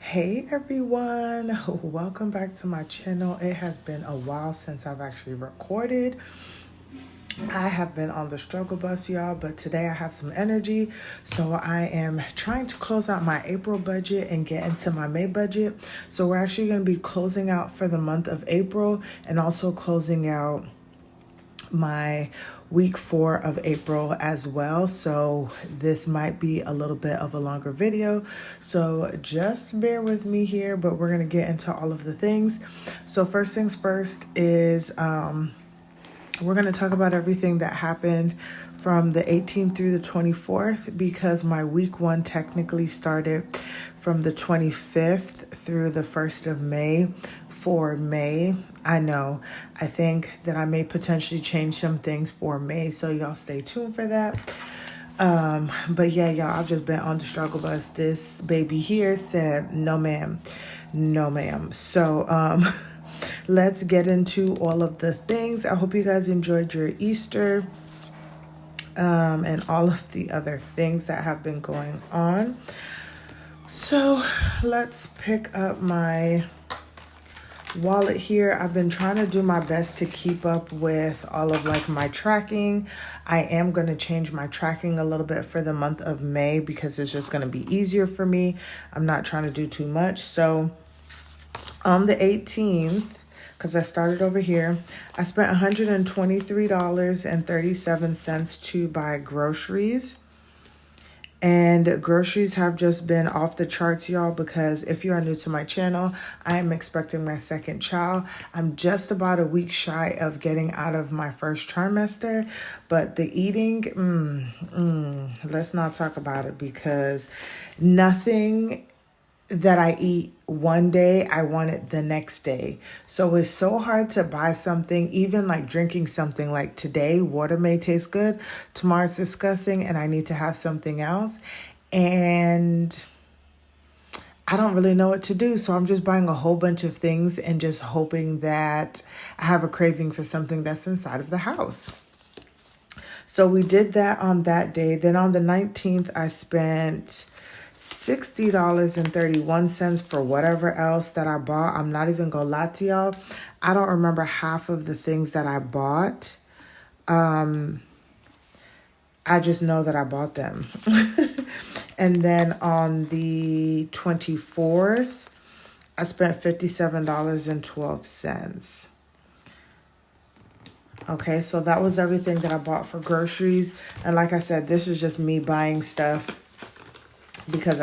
Hey everyone, welcome back to my channel. It has been a while since I've actually recorded. I have been on the struggle bus, y'all, but today I have some energy. So I am trying to close out my April budget and get into my May budget. So we're actually going to be closing out for the month of April and also closing out my week 4 of April as well. So this might be a little bit of a longer video. So just bear with me here, but we're going to get into all of the things. So first things first is we're going to talk about everything that happened from the 18th through the 24th because my week 1 technically started from the 25th through the 1st of May. For May, I know, I think that I may potentially change some things for May, so y'all stay tuned for that. But yeah, y'all, I've just been on the struggle bus. This baby here said, no ma'am, no ma'am. So let's get into all of the things. I hope you guys enjoyed your Easter and all of the other things that have been going on. So let's pick up my wallet here. I've been trying to do my best to keep up with all of like my tracking. I am going to change my tracking a little bit for the month of May because it's just going to be easier for me. I'm not trying to do too much. So on the 18th, because I started over here, I spent $123.37 to buy groceries. And groceries have just been off the charts, y'all, because if you are new to my channel, I am expecting my second child. I'm just about a week shy of getting out of my first trimester, but the eating, let's not talk about it because nothing that I eat one day, I want it the next day. So it's so hard to buy something, even like drinking something like today, water may taste good, tomorrow it's disgusting and I need to have something else. And I don't really know what to do. So I'm just buying a whole bunch of things and just hoping that I have a craving for something that's inside of the house. So we did that on that day. Then on the 19th, I spent $60.31 for whatever else that I bought. I'm not even gonna lie to y'all. I don't remember half of the things that I bought. I just know that I bought them. And then on the 24th, I spent $57.12. Okay, so that was everything that I bought for groceries. And like I said, this is just me buying stuff because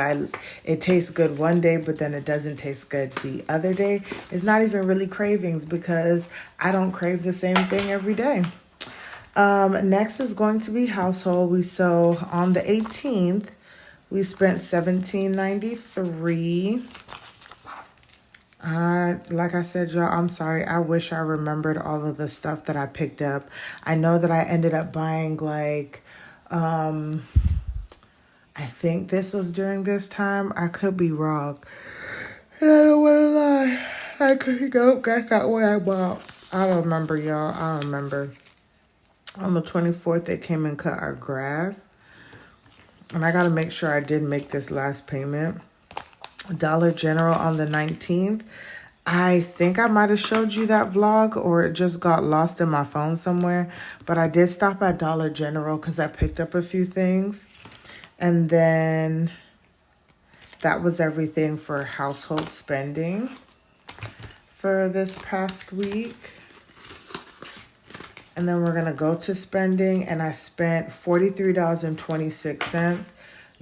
it tastes good one day, but then it doesn't taste good the other day. It's not even really cravings because I don't crave the same thing every day. Next is going to be household. So on the 18th, we spent $17.93. Like I said, y'all, I'm sorry. I wish I remembered all of the stuff that I picked up. I know that I ended up buying like, I think this was during this time. I could be wrong. And I don't want to lie. I could go back out what I bought. I don't remember, y'all. I don't remember. On the 24th, they came and cut our grass. And I got to make sure I did make this last payment. Dollar General on the 19th. I think I might have showed you that vlog or it just got lost in my phone somewhere. But I did stop at Dollar General because I picked up a few things. And then that was everything for household spending for this past week. And then we're going to go to spending. And I spent $43.26.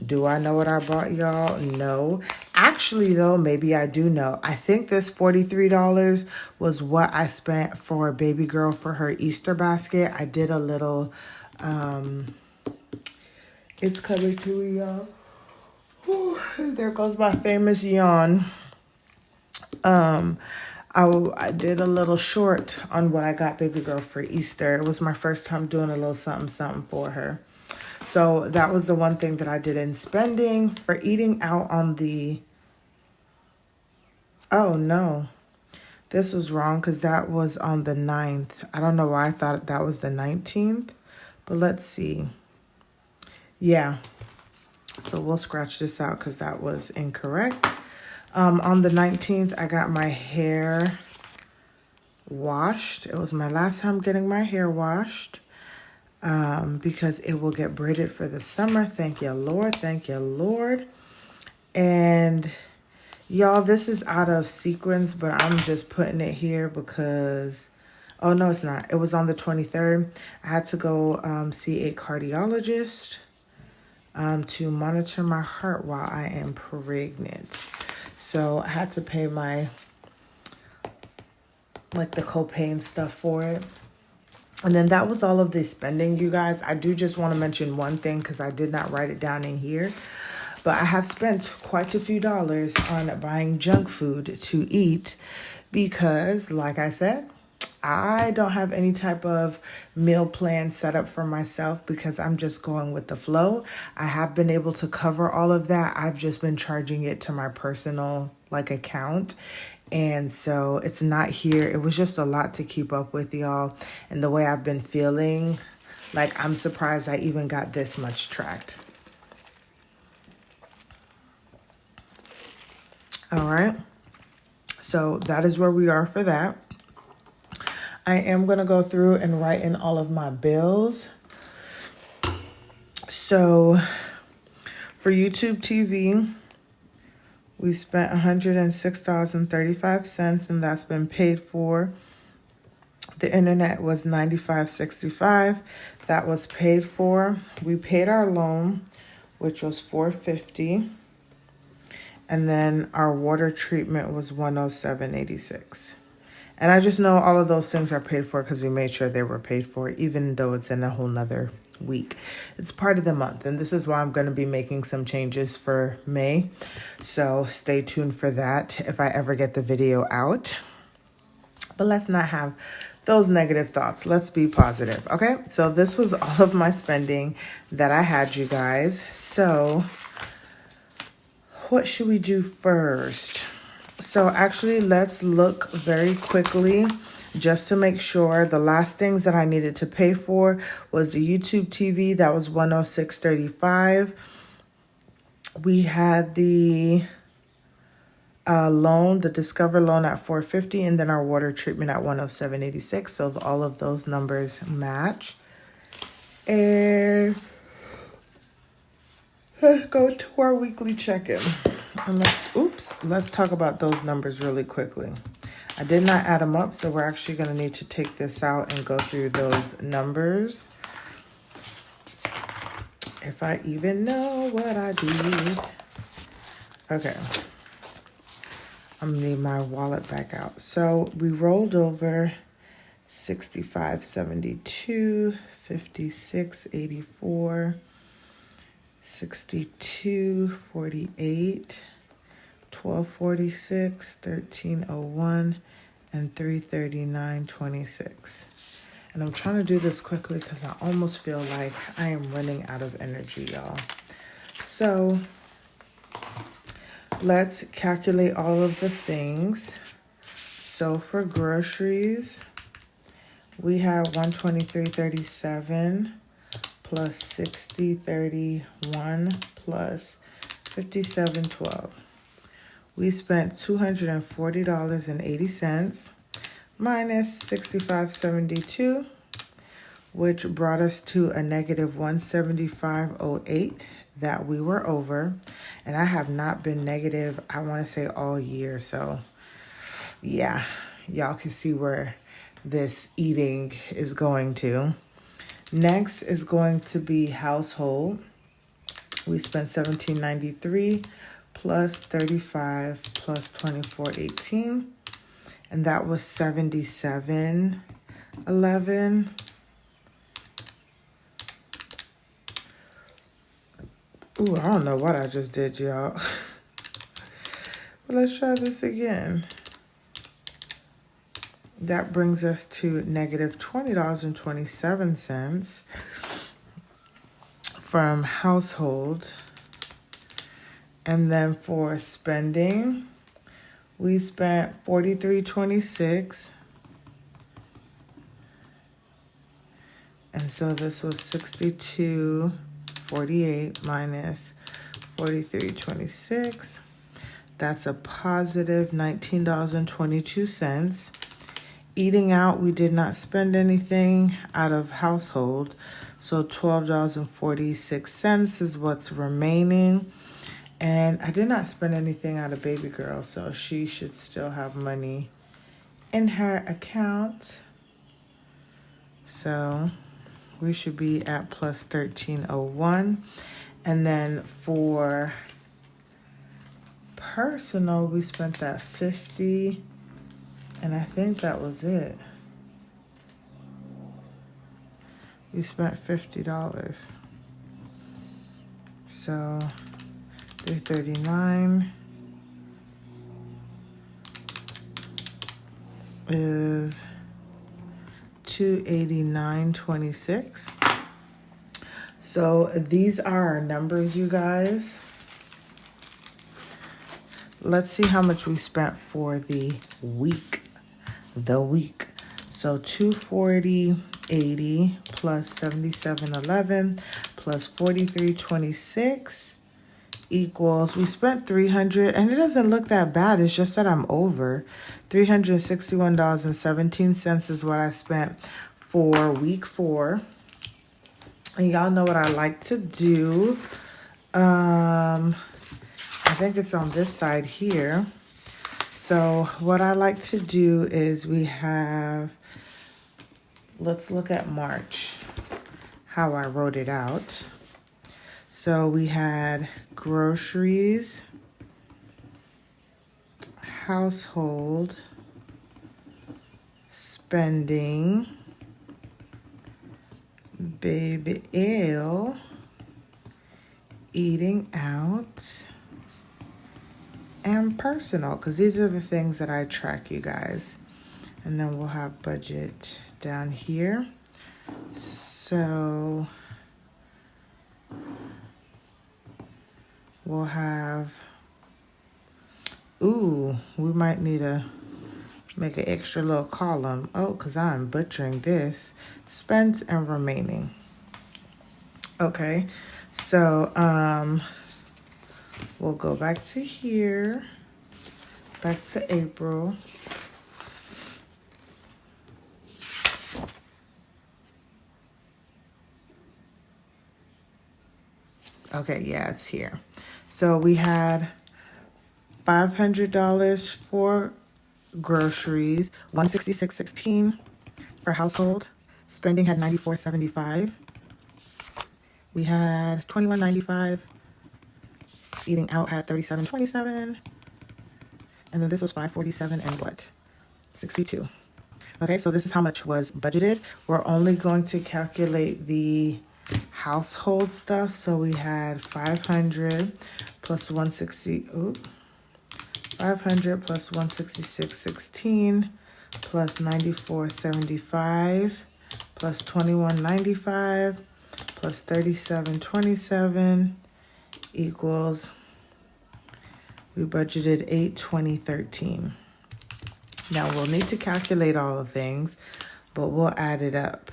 Do I know what I bought, y'all? No. Actually, though, maybe I do know. I think this $43 was what I spent for baby girl for her Easter basket. I did a little... It's coming to me, y'all. There goes my famous yawn. I did a little short on what I got baby girl for Easter. It was my first time doing a little something for her. So that was the one thing that I did in spending. For eating out on the... Oh, no. This was wrong because that was on the 9th. I don't know why I thought that was the 19th. But let's see. Yeah. So we'll scratch this out because that was incorrect. On the 19th, I got my hair washed. It was my last time getting my hair washed because it will get braided for the summer. Thank you, Lord. Thank you, Lord. And y'all, this is out of sequence, but I'm just putting it here because, oh no, it's not. It was on the 23rd. I had to go see a cardiologist to monitor my heart while I am pregnant. So I had to pay my, like the copay and stuff for it. And then that was all of the spending, you guys. I do just want to mention one thing because I did not write it down in here. But I have spent quite a few dollars on buying junk food to eat because, like I said, I don't have any type of meal plan set up for myself because I'm just going with the flow. I have been able to cover all of that. I've just been charging it to my personal account. And so it's not here. It was just a lot to keep up with, y'all. And the way I've been feeling, I'm surprised I even got this much tracked. All right. So that is where we are for that. I am going to go through and write in all of my bills. So for YouTube TV, we spent $106.35, and that's been paid for. The internet was $95.65. That was paid for. We paid our loan, which was $450. And then our water treatment was $107.86. And I just know all of those things are paid for because we made sure they were paid for, even though it's in a whole nother week. It's part of the month. And this is why I'm going to be making some changes for May. So stay tuned for that if I ever get the video out. But let's not have those negative thoughts. Let's be positive. Okay. So this was all of my spending that I had, you guys. So what should we do first? So actually, let's look very quickly just to make sure. The last things that I needed to pay for was the YouTube TV. That was $106.35. We had the loan, the Discover loan at $450, and then our water treatment at $107.86. So all of those numbers match. And let's go to our weekly check-in. And let's talk about those numbers really quickly. I did not add them up, so we're actually going to need to take this out and go through those numbers. If I even know what I did. Okay. I'm going to need my wallet back out. So we rolled over 65.72, 56.84, 62.48, 12.46, 13.01, and 3:39.26. And I'm trying to do this quickly because I almost feel like I am running out of energy, y'all. So let's calculate all of the things. So for groceries, we have $123.37 plus $60.31 plus $57.12. We spent $240.80 minus $65.72, which brought us to a negative $175.08 that we were over. And I have not been negative, I want to say, all year. So yeah, y'all can see where this eating is going to. Next is going to be household. We spent $17.93 plus 35 plus 24.18, and that was $77.11. Ooh, I don't know what I just did, y'all. But let's try this again. That brings us to negative $20.27 from household. And then for spending, we spent $43.26. And so this was $62.48 minus $43.26. That's a positive $19.22. Eating out, we did not spend anything out of household. So $12.46 is what's remaining. And I did not spend anything out of baby girl, so she should still have money in her account. So we should be at plus 1301. And then for personal, we spent that 50, and I think that was it. We spent $50. So 339 is 289.26. So these are our numbers, you guys. Let's see how much we spent for the week. So 240.80 plus 77.11 plus 43.26 equals, we spent $300, and it doesn't look that bad. It's just that I'm over. $361.17 is what I spent for week 4. And y'all know what I like to do. I think it's on this side here. So what I like to do is we have, let's look at March, how I wrote it out. So we had groceries, household, spending, baby ill, eating out, and personal, because these are the things that I track, you guys. And then we'll have budget down here. So we'll have, we might need to make an extra little column. Oh, because I'm butchering this. Spent and remaining. Okay, so we'll go back to here, back to April. Okay, yeah, it's here. So we had $500 for groceries, $166.16 for household. Spending had $94.75. We had $21.95. Eating out had $37.27. And then this was $547 and what? 62. Okay, so this is how much was budgeted. We're only going to calculate the household stuff. So we had 500 plus 160, 500 plus 166.16 plus 94.75 plus 21.95 plus 37.27 equals, we budgeted 820.13. Now we'll need to calculate all the things, but we'll add it up.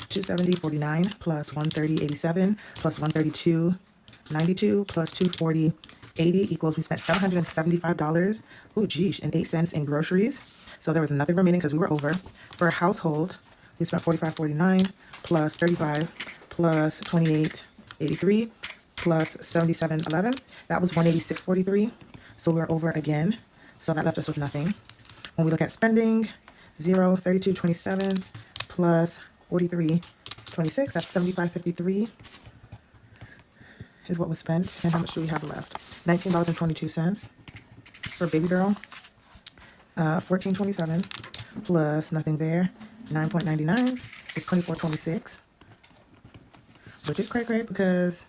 270.49 plus 130.87 plus 132.92 plus 240.80 equals, we spent $775. Oh, geez, and 8 cents in groceries. So there was nothing remaining because we were over. For a household, we spent $45.49 plus 35 plus 28.83 plus 77.11. That was 186.43. So we're over again. So that left us with nothing. When we look at spending, 32.27 plus 43.26, that's 75.53 is what was spent. And how much do we have left? $19.22 for baby girl. 14.27 plus nothing there. 9.99 is 24.26, which is great because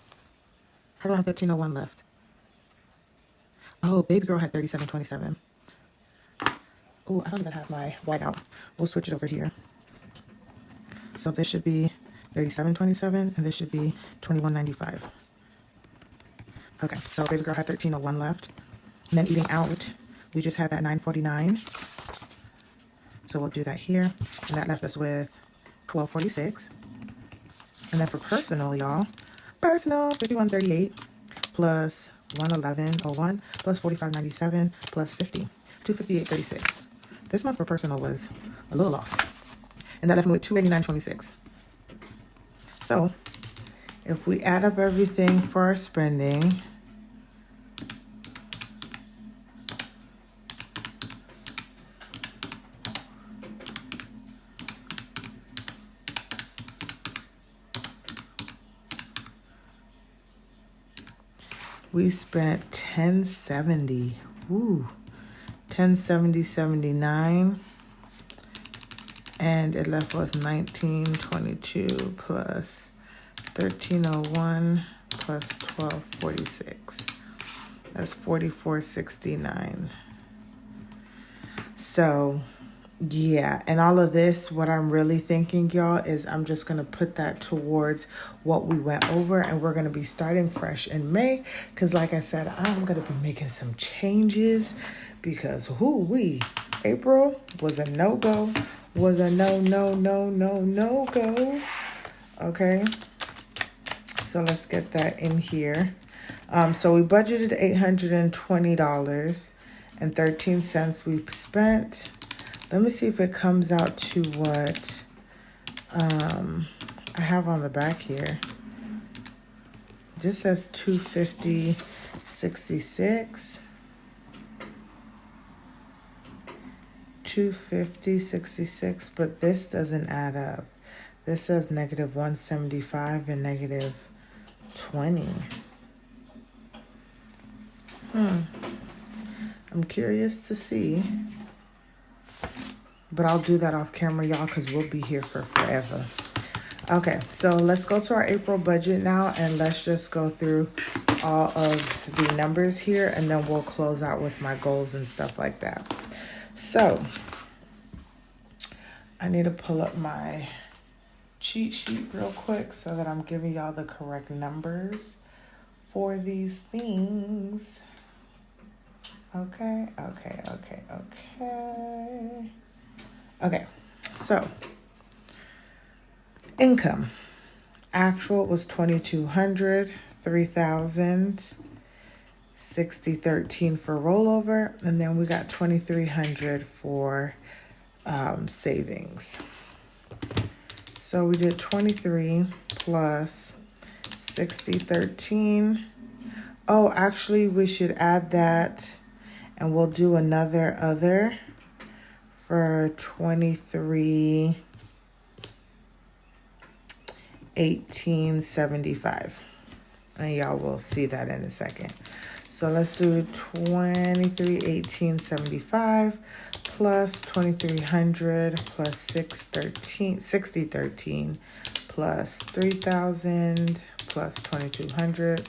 I don't have 13.01 left. Oh, baby girl had 37.27. Oh, I don't even have my white out. We'll switch it over here. So this should be 37.27 and this should be 21.95. Okay, so baby girl had 13.01 left. And then eating out, we just had that 9.49. So we'll do that here. And that left us with 12.46. And then for personal, y'all, personal 51.38 plus 111.01 plus 45.97 plus 50, 258.36. This month for personal was a little off, and that left me with 289.26. So if we add up everything for our spending, we spent 1070. Woo. 1070.79, and it left us 1922 plus 1301 plus 1246. That's 44.69. So yeah, and all of this, what I'm really thinking, y'all, is I'm just going to put that towards what we went over, and we're going to be starting fresh in May, because like I said, I'm going to be making some changes, because April was a no-go, was a no-go. Okay, so let's get that in here. So we budgeted $820.13 we spent. Let me see if it comes out to what I have on the back here. This says 250.66. 250.66, but this doesn't add up. This says negative 175 and negative 20. I'm curious to see. But I'll do that off camera, y'all, because we'll be here for forever. Okay, so let's go to our April budget now, and let's just go through all of the numbers here, and then we'll close out with my goals and stuff like that. So I need to pull up my cheat sheet real quick so that I'm giving y'all the correct numbers for these things. Okay. Okay, so income. Actual was $2,200, $3,000, $60.13 for rollover, and then we got $2,300 for savings. So we did 23 plus 60.13. Oh, actually, we should add that, and we'll do another other for 23.1875, and y'all will see that in a second. So let's do 23.1875 plus 2,300 plus 60.13 plus 3,000 plus 2,200.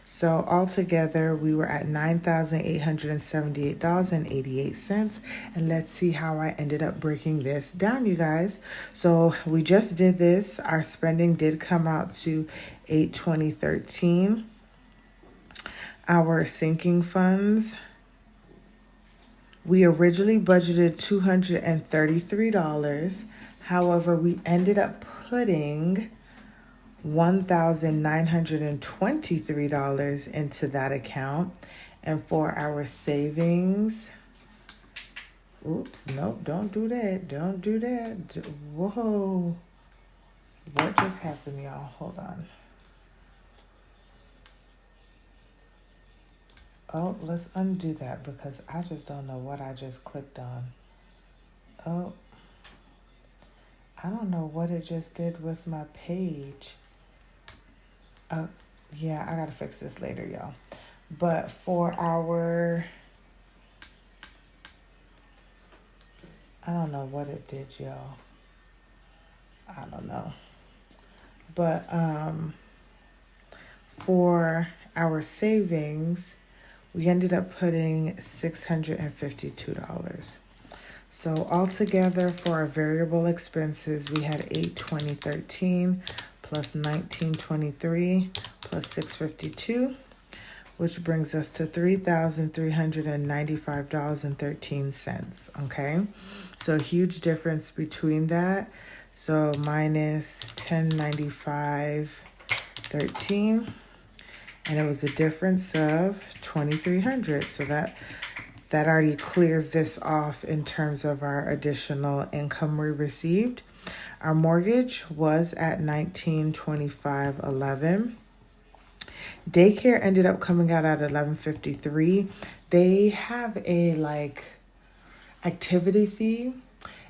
So altogether, we were at $9,878.88. And let's see how I ended up breaking this down, you guys. So we just did this. Our spending did come out to $820.13. Our sinking funds, we originally budgeted $233. However, we ended up putting $1,923 into that account. And for our savings, oops, nope, don't do that. Whoa. What just happened, y'all? Hold on. Oh, let's undo that because I just don't know what I just clicked on. Oh, I don't know what it just did with my page. Yeah, I gotta fix this later, y'all. But for our, I don't know what it did, y'all. I don't know. But for our savings, we ended up putting $652. So altogether for our variable expenses, we had $820.13 plus $19.23 plus $652, which brings us to $3,395.13. Okay, so a huge difference between that. So minus $1095.13, and it was a difference of $2,300. So that already clears this off in terms of our additional income we received. Our mortgage was at $1925.11. Daycare ended up coming out at $11.53. They have a activity fee.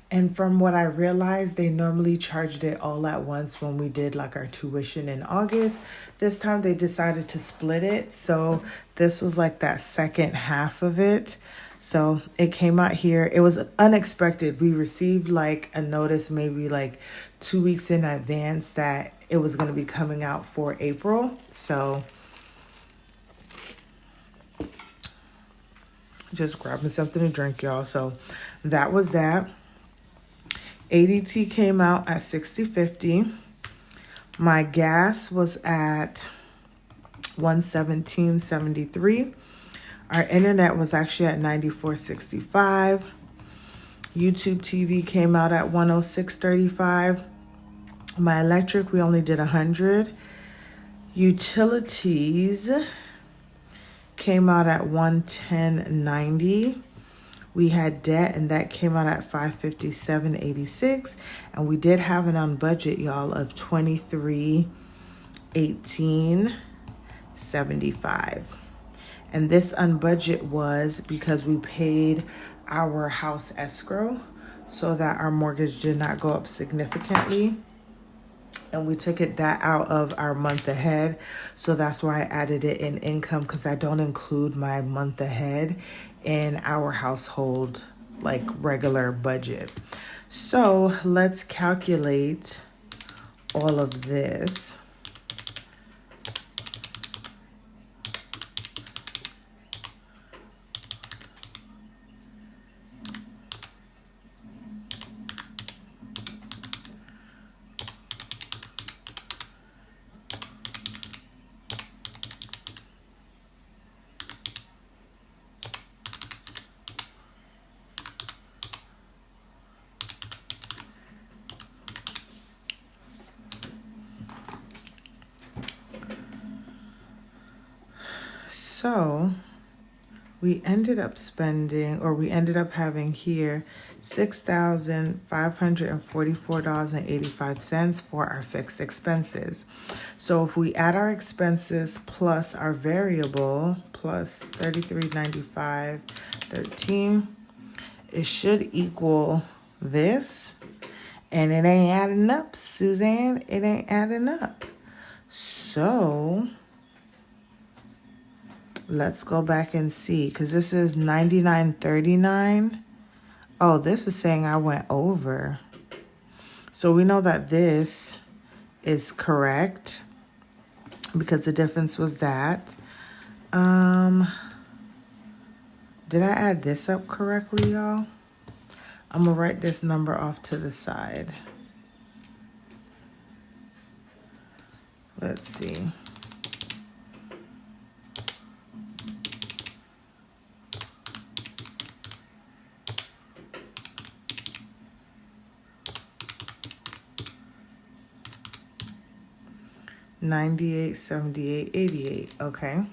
And from what I realized, they normally charged it all at once when we did our tuition in August. This time they decided to split it. So this was that second half of it. So it came out here. It was unexpected. We received a notice maybe 2 weeks in advance that it was going to be coming out for April. So just grabbing something to drink, y'all. So that was that. ADT came out at $60.50. My gas was at $117.73. Our internet was actually at $94.65. YouTube TV came out at $106.35. My electric, we only did $100. Utilities came out at $110.90. We had debt, and that came out at $557.86. And we did have an on budget, y'all, of $2318.75. And this on budget was because we paid our house escrow so that our mortgage did not go up significantly. And we took that out of our month ahead. So that's why I added it in income, because I don't include my month ahead in our household regular budget. So let's calculate all of this. So we ended up having here $6,544.85 for our fixed expenses. So if we add our expenses plus our variable plus $33.95.13, it should equal this. And it ain't adding up, Suzanne. It ain't adding up. So let's go back and see, because this is $99.39. Oh, this is saying I went over. So we know that this is correct because the difference was that. Did I add this up correctly, y'all? I'm going to write this number off to the side. Let's see. $98, $78, $88. Okay.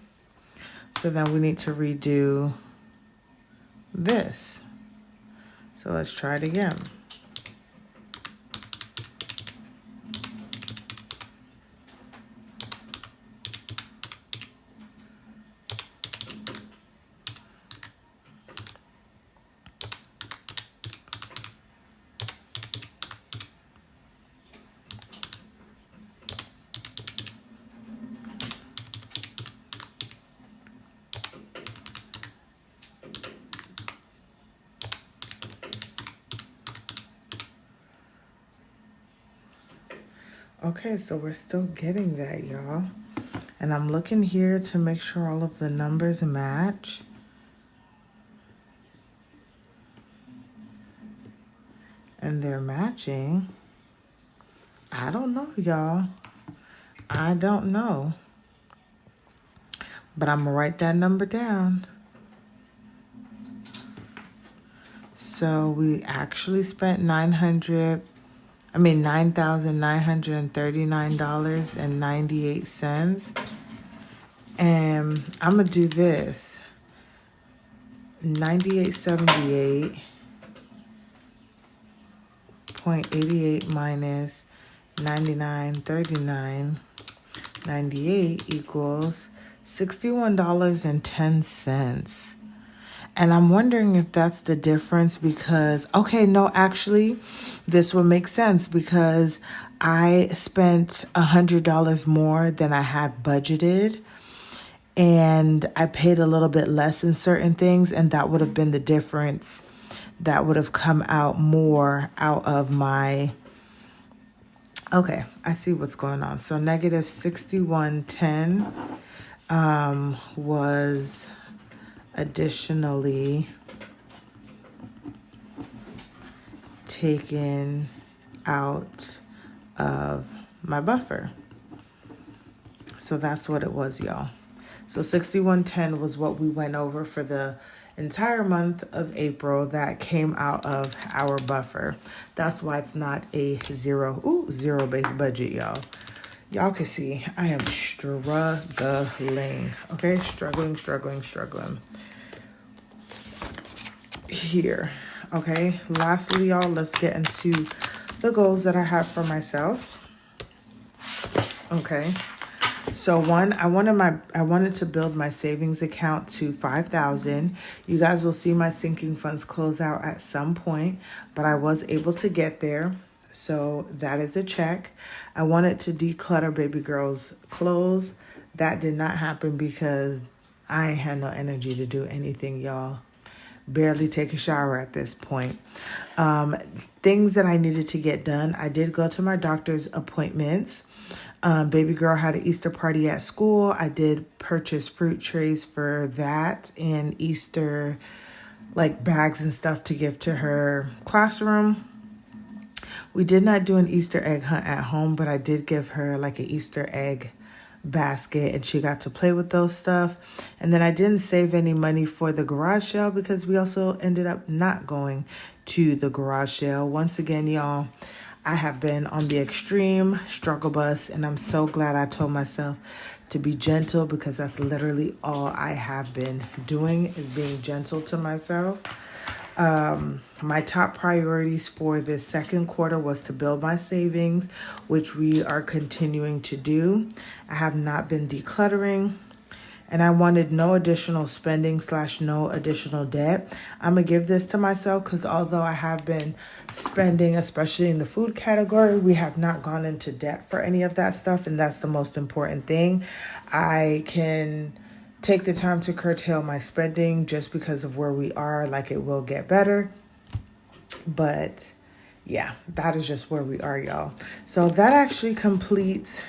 So then we need to redo this. So let's try it again. Okay, so we're still getting that, y'all. And I'm looking here to make sure all of the numbers match. And they're matching. I don't know, y'all. I don't know. But I'm going to write that number down. So we actually spent $9,939.98. And I'm going to do this. 98.78 minus 99.39.98 equals $61.10. And I'm wondering if that's the difference because, okay, no, actually, this would make sense because I spent $100 more than I had budgeted. And I paid a little bit less in certain things, and that would have been the difference. That would have come out more out of my... Okay, I see what's going on. So negative 61.10 was additionally taken out of my buffer. So that's what it was, y'all. So 61.10 was what we went over for the entire month of April that came out of our buffer. That's why it's not a zero-based budget, y'all. Y'all can see I am struggling, okay? Struggling. Here, okay? Lastly, y'all, let's get into the goals that I have for myself, okay? So one, I wanted to build my savings account to 5,000. You guys will see my sinking funds close out at some point, but I was able to get there. So that is a check. I wanted to declutter baby girl's clothes. That did not happen because I ain't had no energy to do anything, y'all. Barely take a shower at this point. Things that I needed to get done. I did go to my doctor's appointments. Baby girl had an Easter party at school. I did purchase fruit trays for that and Easter like bags and stuff to give to her classroom. We did not do an Easter egg hunt at home, but I did give her like an Easter egg basket and she got to play with those stuff. And then I didn't save any money for the garage sale because we also ended up not going to the garage sale. Once again, y'all, I have been on the extreme struggle bus, and I'm so glad I told myself to be gentle because that's literally all I have been doing is being gentle to myself. My top priorities for this second quarter was to build my savings, which we are continuing to do. I have not been decluttering. And I wanted no additional spending / no additional debt. I'm going to give this to myself because although I have been spending, especially in the food category, we have not gone into debt for any of that stuff. And that's the most important thing. I can take the time to curtail my spending just because of where we are. Like, it will get better. But yeah, that is just where we are, y'all. So that actually completes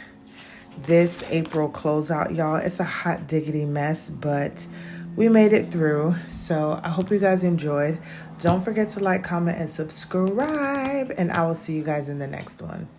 this April closeout, y'all. It's a hot diggity mess, but we made it through. So I hope you guys enjoyed. Don't forget to like, comment, and subscribe, and I will see you guys in the next one.